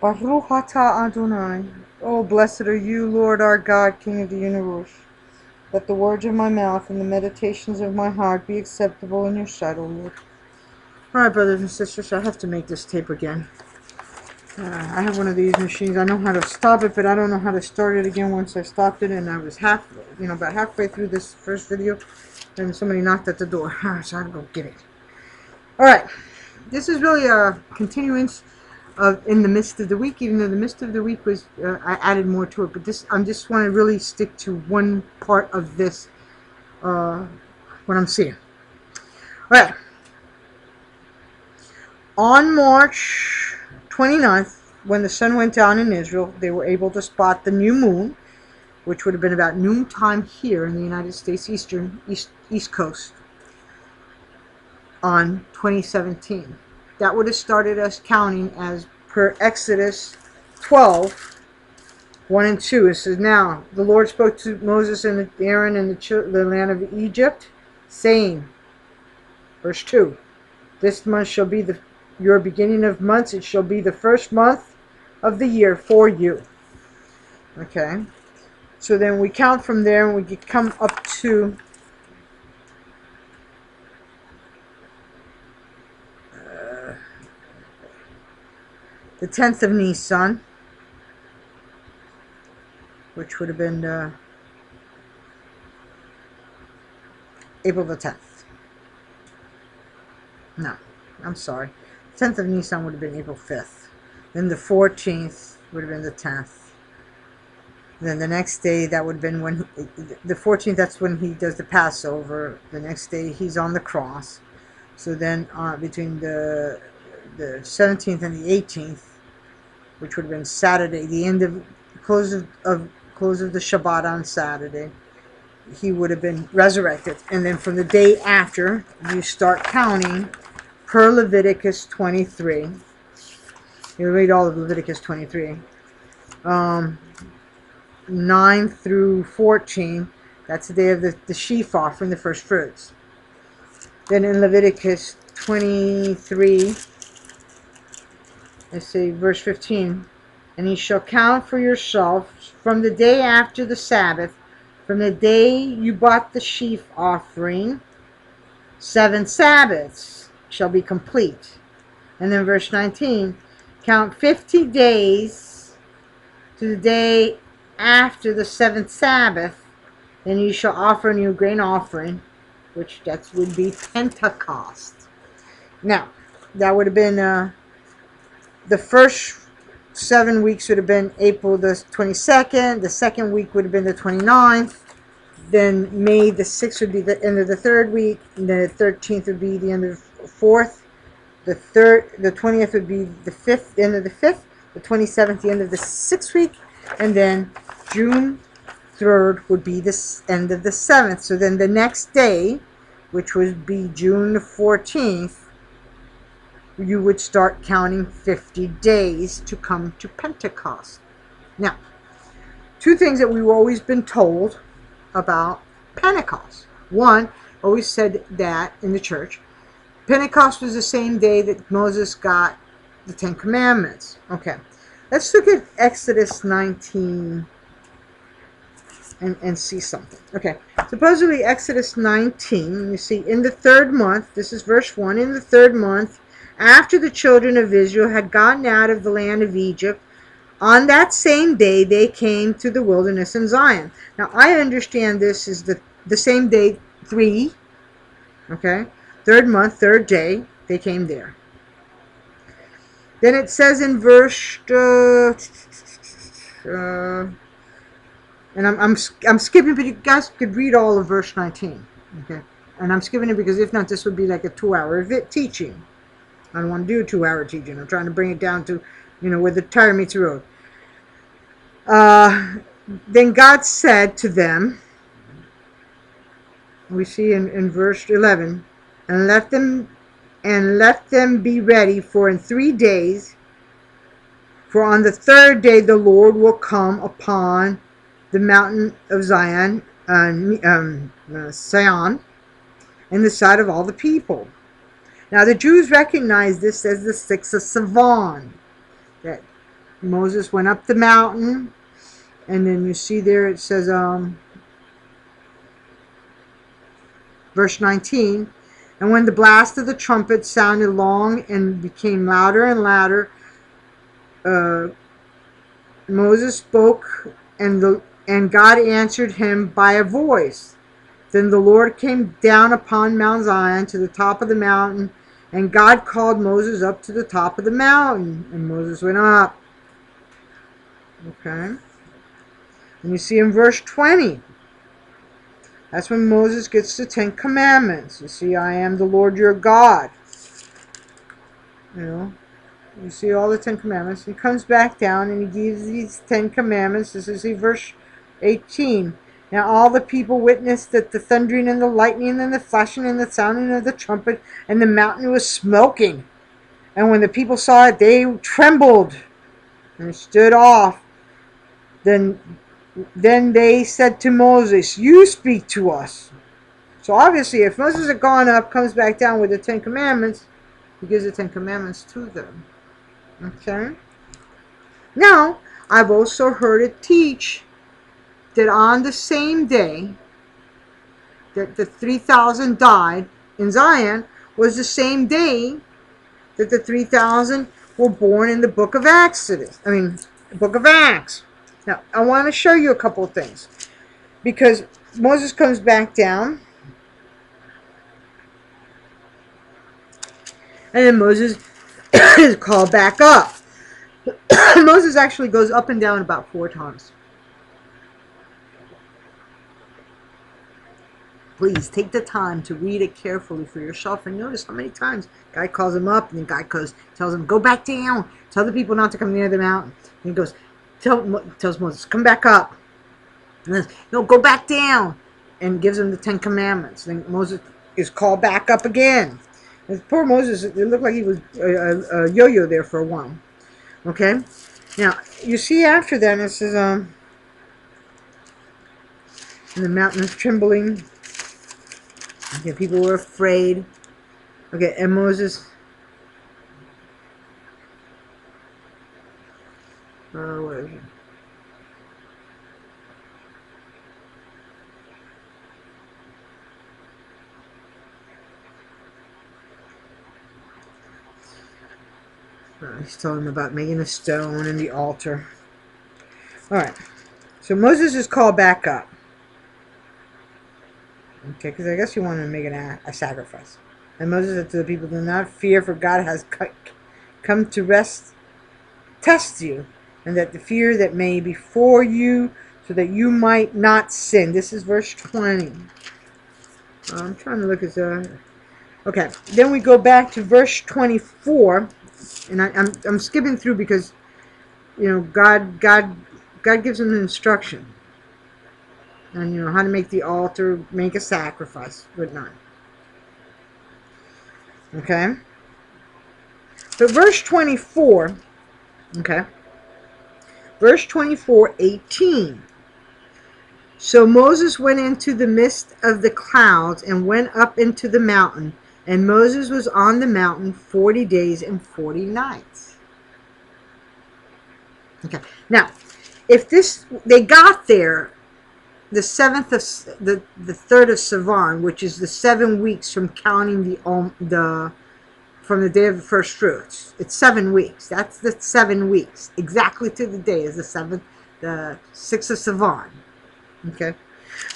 Baruch atah Adonai. Oh, blessed are you, Lord our God, King of the universe. Let the words of my mouth and the meditations of my heart be acceptable in your sight, O Lord. Alright, brothers and sisters, I have to make this tape again. I have one of these machines. I know how to stop it, but I don't know how to start it again once I stopped it. And I was about halfway through this first video, and somebody knocked at the door. So I had to go get it. Alright, this is really a continuance of in the midst of the week, even though the midst of the week was, I added more to it. But this, I just want to really stick to one part of this, what I'm seeing. Alright, on March 29th, when the sun went down in Israel, they were able to spot the new moon, which would have been about noontime here in the United States East Coast, on 2017. That would have started us counting as per Exodus 12, 1 and 2. It says, "Now the Lord spoke to Moses and Aaron in the land of Egypt, saying," verse 2, "This month shall be your beginning of months. It shall be the first month of the year for you." Okay. So then we count from there, and we come up to the 10th of Nisan, which would have been April the 10th. No, I'm sorry. 10th of Nisan would have been April 5th. Then the 14th would have been the 10th. Then the next day, that would have been when the 14th, that's when he does the Passover. The next day, he's on the cross. So then between the 17th and the 18th, which would have been Saturday, the end of close of the Shabbat on Saturday, he would have been resurrected. And then from the day after, you start counting per Leviticus 23. You read all of Leviticus 23. 9 through 14, that's the day of the sheaf offering, the first fruits. Then in Leviticus 23, let's see, verse 15, "And ye shall count for yourselves from the day after the Sabbath, from the day you bought the sheaf offering, 7 Sabbaths shall be complete." And then verse 19, "Count 50 days to the day after the 7th Sabbath, and you shall offer a new grain offering," which that would be Pentecost. Now, that would have been the first 7 weeks would have been April the 22nd. The second week would have been the 29th. Then May the 6th would be the end of the third week. And the 13th would be the end of the fourth. The 20th would be the fifth, end of the fifth. The 27th, the end of the 6th week. And then June 3rd would be the end of the 7th. So then the next day, which would be June the 14th, you would start counting 50 days to come to Pentecost. Now, two things that we've always been told about Pentecost. One, always said that in the church, Pentecost was the same day that Moses got the 10 Commandments. Okay, let's look at Exodus 19 and see something. Okay, supposedly Exodus 19, you see, in the 3rd month, this is verse 1, in the 3rd month, after the children of Israel had gotten out of the land of Egypt, on that same day they came to the wilderness in Zion. Now, I understand this is the same day, 3, okay, 3rd month, 3rd day, they came there. Then it says in verse, and I'm skipping, but you guys could read all of verse 19, okay? And I'm skipping it because if not, this would be like a 2-hour teaching. I don't want to do a 2-hour teaching. I'm trying to bring it down to, where the tire meets the road. Then God said to them, we see in verse 11, and let them be ready, for in 3 days, for on the 3rd day the Lord will come upon the mountain of Zion, Sion, in the sight of all the people. Now the Jews recognize this as the 6th of Sivan. That Moses went up the mountain, and then you see there it says, verse 19, and when the blast of the trumpet sounded long and became louder and louder, uh, Moses spoke, and God answered him by a voice. Then the Lord came down upon Mount Zion to the top of the mountain, and God called Moses up to the top of the mountain, and Moses went up. Okay. And you see in verse 20, that's when Moses gets the 10 Commandments. You see, I am the Lord your God. You know, you see all the 10 Commandments. He comes back down and he gives these 10 Commandments. This is verse 18. Now all the people witnessed that the thundering and the lightning and the flashing and the sounding of the trumpet, and the mountain was smoking. And when the people saw it, they trembled and stood off. Then they said to Moses, you speak to us. So obviously, if Moses had gone up, comes back down with the 10 Commandments, he gives the 10 Commandments to them. Okay? Now, I've also heard it teach that on the same day that the 3,000 died in Zion was the same day that the 3,000 were born in the book of Exodus. The book of Acts. Now, I want to show you a couple of things. Because Moses comes back down, and then Moses is called back up. Moses actually goes up and down about 4 times. Please take the time to read it carefully for yourself and notice how many times God calls him up, and then God tells him, go back down. Tell the people not to come near the mountain. And he goes, tells Moses, come back up. And then, no, go back down. And gives him the 10 Commandments. Then Moses is called back up again. And poor Moses, it looked like he was a yo-yo there for a while. Okay? Now, you see after that, it says, and the mountain is trembling. Okay, people were afraid. Okay, and Moses, where is it? He's telling them about making a stone and the altar. Alright, so Moses is called back up. Okay, because I guess he wanted to make a sacrifice. And Moses said to the people, do not fear, for God has come to test you, and that the fear that may be for you, so that you might not sin. This is verse 20. I'm trying to look at the... Okay, then we go back to verse 24, and I'm skipping through because, you know, God gives him an instruction. And, you know, how to make the altar, make a sacrifice, whatnot. Okay? But verse 24, okay? Verse 24, 18. So Moses went into the midst of the clouds and went up into the mountain. And Moses was on the mountain 40 days and 40 nights. Okay. Now, if they got there the 7th of the 3rd of Sivan, which is the 7 weeks from counting from the day of the first fruits. It's 7 weeks. That's the 7 weeks. Exactly to the day is the 6th of Sivan. Okay.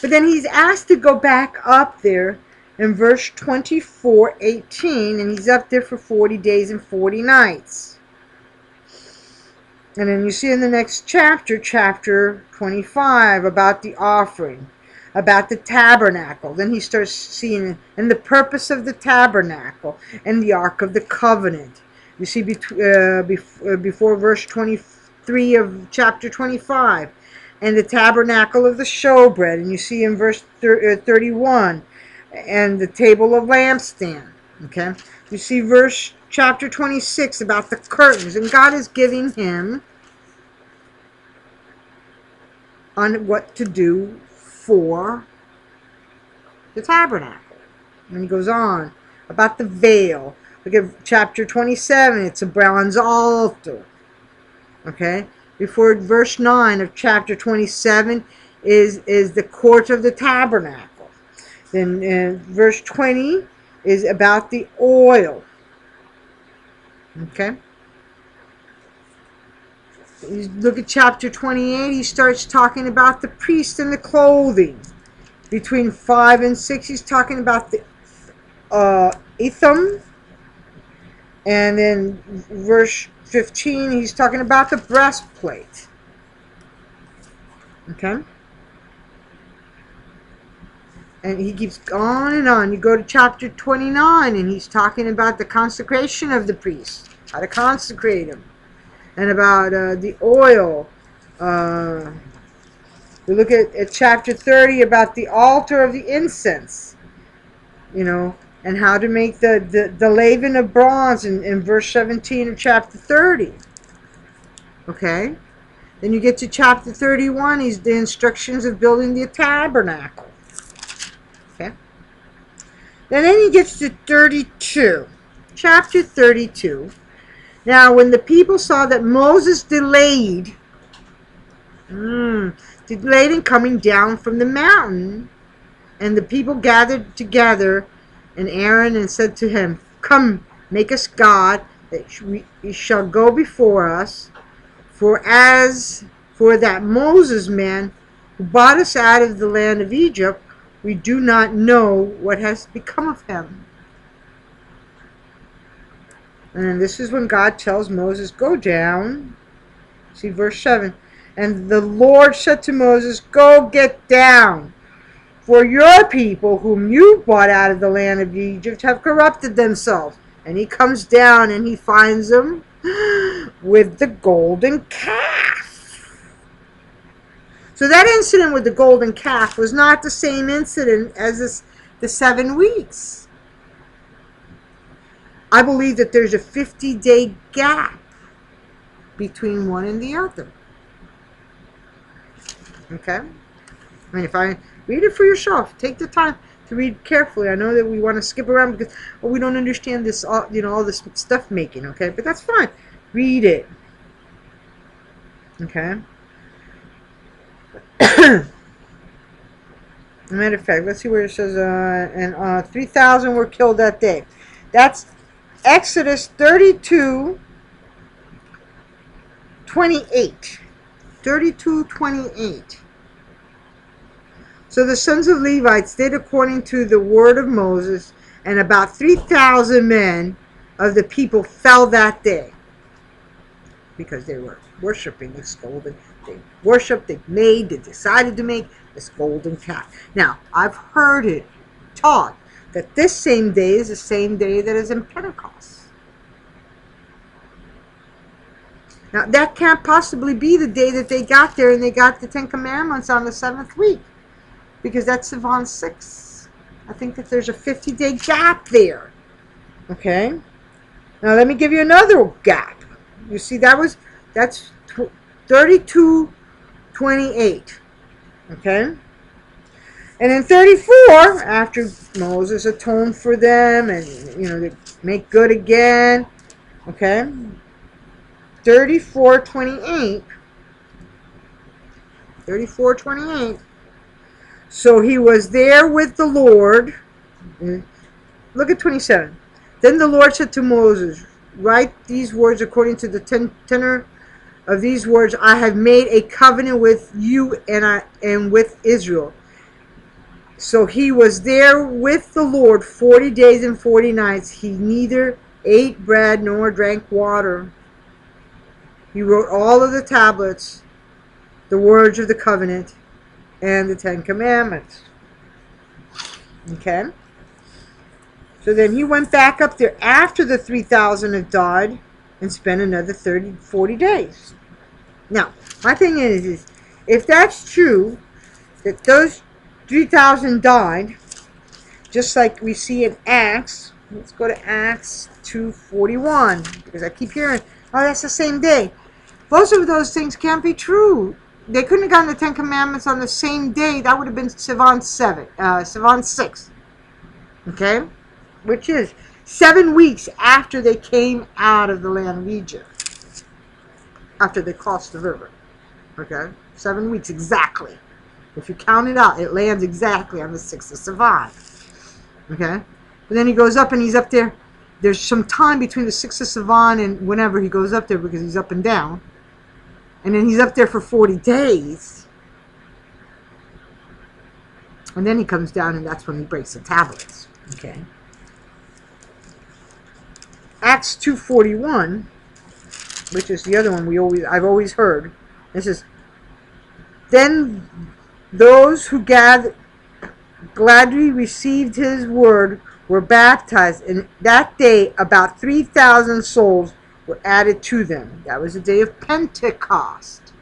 But then he's asked to go back up there in verse 24, 18, and he's up there for 40 days and 40 nights. And then you see in the next chapter, chapter 25, about the offering, about the tabernacle. Then he starts seeing and the purpose of the tabernacle and the Ark of the Covenant. You see before verse 23 of chapter 25, and the tabernacle of the showbread. And you see in verse 31, and the table of lampstand. Okay, you see chapter 26 about the curtains, and God is giving him on what to do for the tabernacle. And he goes on about the veil. Look at chapter 27. It's a bronze altar. Okay? Before verse 9 of chapter 27 is the court of the tabernacle. Then verse 20 is about the oil. Okay? You look at chapter 28, he starts talking about the priest and the clothing. Between 5 and 6, he's talking about the Etham. And then verse 15, he's talking about the breastplate. Okay? And he keeps on and on. You go to chapter 29, and he's talking about the consecration of the priest, how to consecrate him, and about the oil. We look at chapter 30 about the altar of the incense, and how to make the laven of bronze in verse 17 of chapter 30. Okay? Then you get to chapter 31, he's the instructions of building the tabernacle. Okay? Then he gets to 32. Chapter 32. Now, when the people saw that Moses delayed in coming down from the mountain, and the people gathered together, and Aaron and said to him, "Come, make us God, that we shall go before us. For as for that Moses man who brought us out of the land of Egypt, we do not know what has become of him." And this is when God tells Moses, "Go down." See verse 7. And the Lord said to Moses, "Go get down, for your people whom you brought out of the land of Egypt have corrupted themselves." And he comes down and he finds them with the golden calf. So that incident with the golden calf was not the same incident as the 7 weeks. I believe that there's a 50-day gap between one and the other. Okay? I mean, if I read it for yourself, take the time to read carefully. I know that we want to skip around because we don't understand this, all this stuff making. Okay, but that's fine. Read it. Okay. Matter of fact, let's see where it says, and 3,000 were killed that day. That's Exodus 32:28. 32:28. So the sons of Levites did according to the word of Moses, and about 3,000 men of the people fell that day, because they were worshiping this golden. They decided to make this golden calf. Now, I've heard it taught that this same day is the same day that is in Pentecost. Now, that can't possibly be the day that they got there and they got the 10 Commandments on the 7th week, because that's Sivan 6. I think that there's a 50-day gap there. Okay? Now, let me give you another gap. You see, that's 32:28. Okay? And in 34, after Moses atoned for them and, they make good again. Okay? 34:28. 34:28. So he was there with the Lord. Look at 27. Then the Lord said to Moses, "Write these words according to the tenor of these words. I have made a covenant with you and with Israel." So he was there with the Lord 40 days and 40 nights. He neither ate bread nor drank water. He wrote all of the tablets, the words of the covenant, and the 10 Commandments. Okay? So then he went back up there after the 3,000 had died and spent another 40 days. Now, my thing is if that's true, that those 3,000 died, just like we see in Acts. Let's go to Acts 2:41, because I keep hearing, "Oh, that's the same day." Both of those things can't be true. They couldn't have gotten the 10 Commandments on the same day. That would have been Sivan 6. Okay? Which is 7 weeks after they came out of the land of Egypt. after they crossed the river. Okay? 7 weeks exactly. If you count it out, it lands exactly on the 6th of Sivan. Okay? But then he goes up and he's up there. There's some time between the 6th of Sivan and whenever he goes up there because he's up and down. And then he's up there for 40 days. And then he comes down and that's when he breaks the tablets. Okay? Acts 2:41, which is the other one I've always heard. This is, then those who gladly received his word were baptized, and that day about 3,000 souls were added to them. That was the day of Pentecost.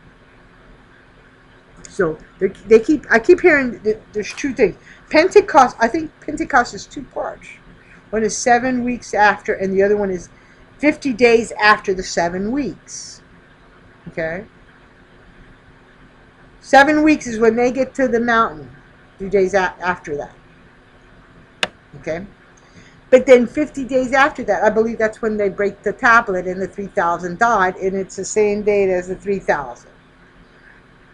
So I keep hearing there's two things. Pentecost, I think Pentecost is two parts. One is 7 weeks after, and the other one is 50 days after the 7 weeks. Okay? 7 weeks is when they get to the mountain. 2 days after that. Okay? But then 50 days after that, I believe that's when they break the tablet and the 3,000 died, and it's the same date as the 3,000.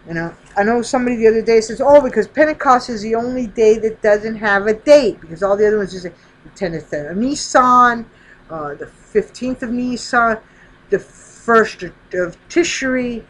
You know, I know somebody the other day says, oh, because Pentecost is the only day that doesn't have a date, because all the other ones just say the 10th of Nisan, the 15th of Nisan, the 1st of Tishri,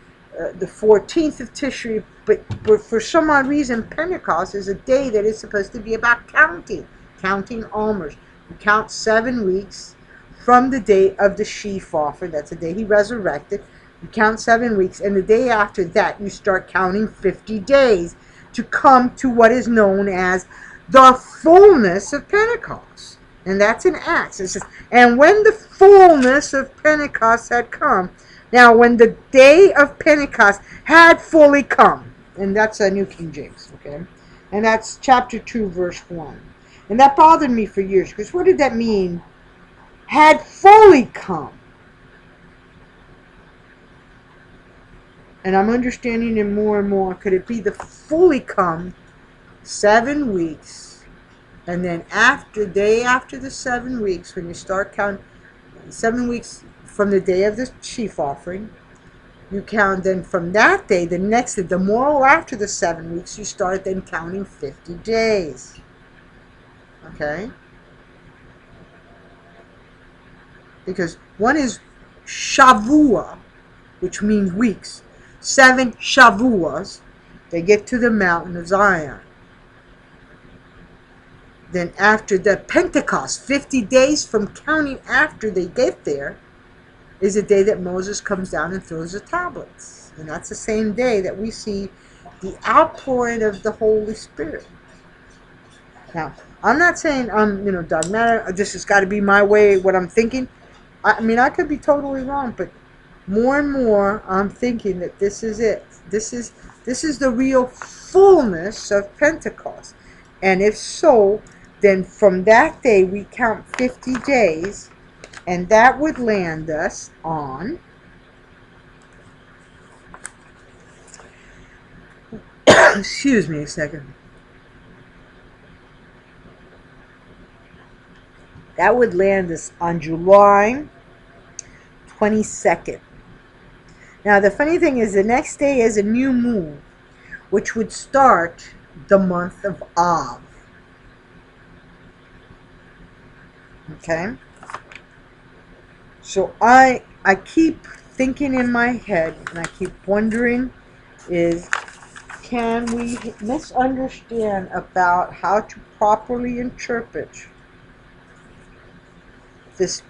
the 14th of Tishri, but for some odd reason, Pentecost is a day that is supposed to be about counting almers. You count 7 weeks from the day of the sheaf offering. That's the day he resurrected. You count 7 weeks, and the day after that, you start counting 50 days to come to what is known as the fullness of Pentecost. And that's in Acts. It says, and when the fullness of Pentecost had come, now when the day of Pentecost had fully come, and that's a New King James, okay? And that's chapter 2, verse 1. And that bothered me for years, because what did that mean? Had fully come. And I'm understanding it more and more. Could it be the fully come 7 weeks, and then day after the 7 weeks, when you start counting 7 weeks from the day of the sheaf offering, you count then from that day, the next day, the morrow after the 7 weeks, you start then counting 50 days. Okay? Because one is Shavua, which means weeks. 7 Shavuos, they get to the mountain of Zion. Then after the Pentecost, 50 days from counting after they get there, is the day that Moses comes down and throws the tablets. And that's the same day that we see the outpouring of the Holy Spirit. Now, I'm not saying I'm, dogmatic. This has got to be my way, what I'm thinking. I mean, I could be totally wrong, but more and more, I'm thinking that this is it. This is the real fullness of Pentecost. And if so, then from that day we count 50 days, and that would land us on excuse me a second. That would land us on July 22nd. Now, the funny thing is, the next day is a new moon, which would start the month of Av. Okay? So I keep thinking in my head, and I keep wondering, can we misunderstand about how to properly interpret this,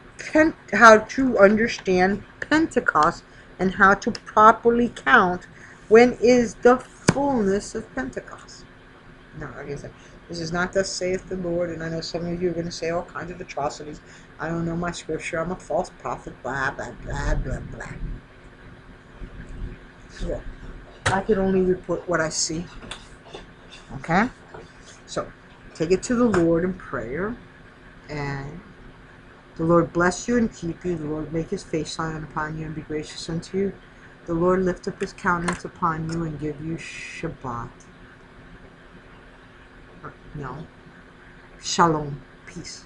how to understand Pentecost, and how to properly count when is the fullness of Pentecost. Now, like I said, this is not thus saith the Lord, and I know some of you are going to say all kinds of atrocities. I don't know my scripture, I'm a false prophet, blah, blah, blah, blah, blah. Yeah. I can only report what I see. Okay? So, take it to the Lord in prayer, and the Lord bless you and keep you. The Lord make his face shine upon you and be gracious unto you. The Lord lift up his countenance upon you and give you Shabbat. No. Shalom. Peace.